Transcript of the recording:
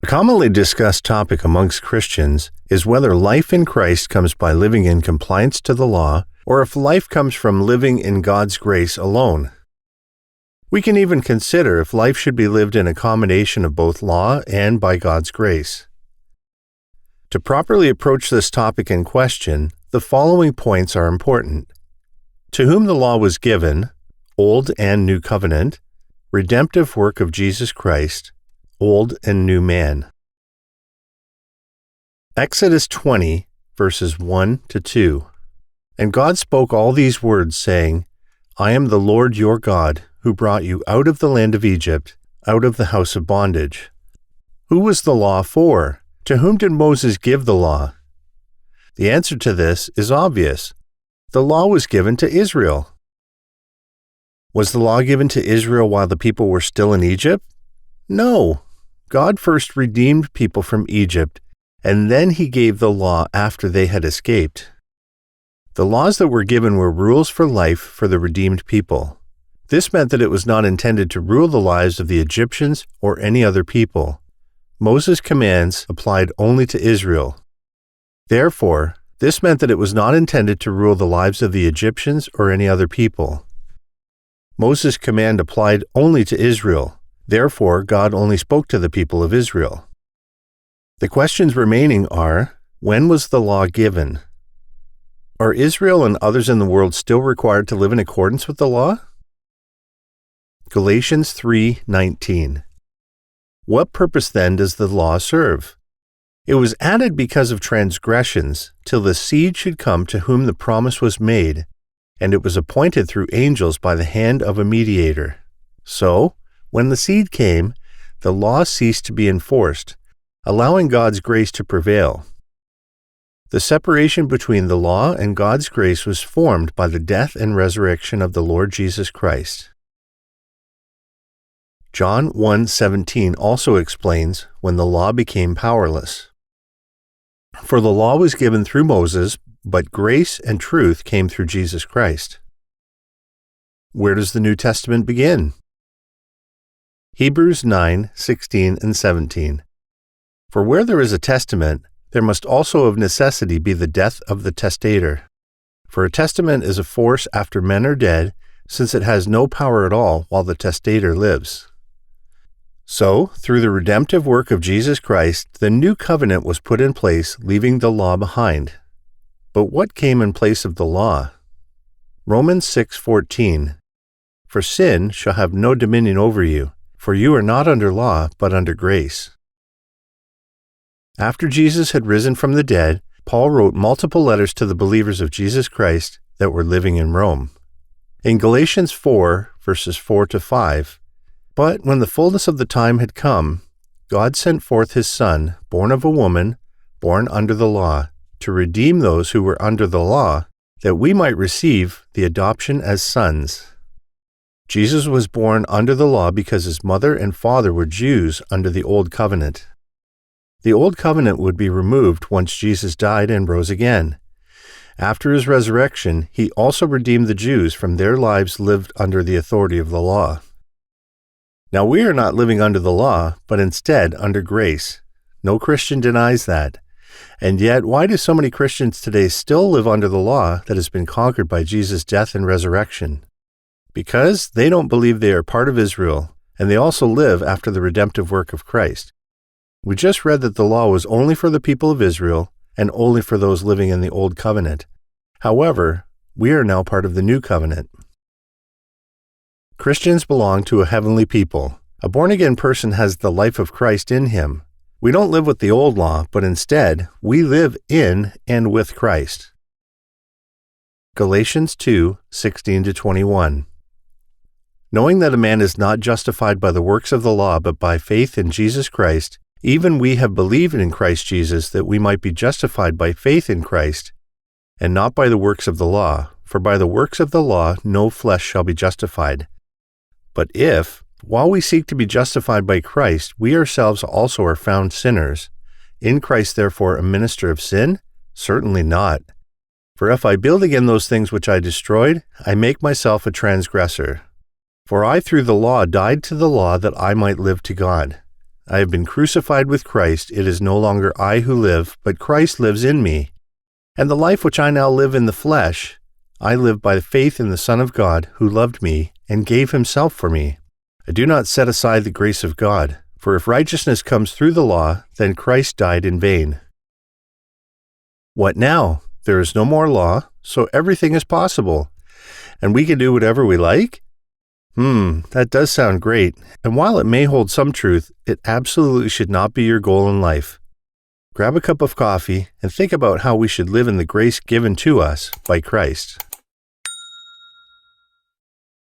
A commonly discussed topic amongst Christians is whether life in Christ comes by living in compliance to the law, or if life comes from living in God's grace alone. We can even consider if life should be lived in a combination of both law and by God's grace. To properly approach this topic in question, the following points are important. To whom the law was given, Old and New Covenant, redemptive work of Jesus Christ, Old and New Man. Exodus 20, verses 1 to 2. And God spoke all these words, saying, I am the Lord your God, who brought you out of the land of Egypt, out of the house of bondage. Who was the law for? To whom did Moses give the law? The answer to this is obvious. The law was given to Israel. Was the law given to Israel while the people were still in Egypt? No. God first redeemed people from Egypt, and then He gave the law after they had escaped. The laws that were given were rules for life for the redeemed people. This meant that it was not intended to rule the lives of the Egyptians or any other people. Moses' commands applied only to Israel. Therefore, this meant that it was not intended to rule the lives of the Egyptians or any other people. Moses' command applied only to Israel. Therefore, God only spoke to the people of Israel. The questions remaining are, when was the law given? Are Israel and others in the world still required to live in accordance with the law? Galatians 3:19. What purpose then does the law serve? It was added because of transgressions, till the seed should come to whom the promise was made, and it was appointed through angels by the hand of a mediator. So, when the seed came, the law ceased to be enforced, allowing God's grace to prevail. The separation between the law and God's grace was formed by the death and resurrection of the Lord Jesus Christ. John 1:17 also explains when the law became powerless. For the law was given through Moses, but grace and truth came through Jesus Christ. Where does the New Testament begin? Hebrews 9:16 and 17. For where there is a testament, there must also of necessity be the death of the testator. For a testament is a force after men are dead, since it has no power at all while the testator lives. So, through the redemptive work of Jesus Christ, the new covenant was put in place, leaving the law behind. But what came in place of the law? Romans 6:14. For sin shall have no dominion over you, for you are not under law, but under grace. After Jesus had risen from the dead, Paul wrote multiple letters to the believers of Jesus Christ that were living in Rome. In Galatians 4, verses 4 to 5, But when the fullness of the time had come, God sent forth His Son, born of a woman, born under the law, to redeem those who were under the law, that we might receive the adoption as sons. Jesus was born under the law because His mother and father were Jews under the Old Covenant. The Old Covenant would be removed once Jesus died and rose again. After His resurrection, He also redeemed the Jews from their lives lived under the authority of the law. Now we are not living under the law, but instead under grace. No Christian denies that. And yet, why do so many Christians today still live under the law that has been conquered by Jesus' death and resurrection? Because they don't believe they are part of Israel, and they also live after the redemptive work of Christ. We just read that the law was only for the people of Israel and only for those living in the Old Covenant. However, we are now part of the New Covenant. Christians belong to a heavenly people. A born-again person has the life of Christ in him. We don't live with the old law, but instead, we live in and with Christ. Galatians 2:16-21. Knowing that a man is not justified by the works of the law, but by faith in Jesus Christ, even we have believed in Christ Jesus that we might be justified by faith in Christ, and not by the works of the law. For by the works of the law no flesh shall be justified. But if, while we seek to be justified by Christ, we ourselves also are found sinners, in Christ therefore a minister of sin? Certainly not. For if I build again those things which I destroyed, I make myself a transgressor. For I through the law died to the law that I might live to God. I have been crucified with Christ. It is no longer I who live, but Christ lives in me. And the life which I now live in the flesh, I live by faith in the Son of God, who loved me and gave himself for me. I do not set aside the grace of God, for if righteousness comes through the law, then Christ died in vain. What now? There is no more law, so everything is possible. And we can do whatever we like? That does sound great. And while it may hold some truth, it absolutely should not be your goal in life. Grab a cup of coffee and think about how we should live in the grace given to us by Christ.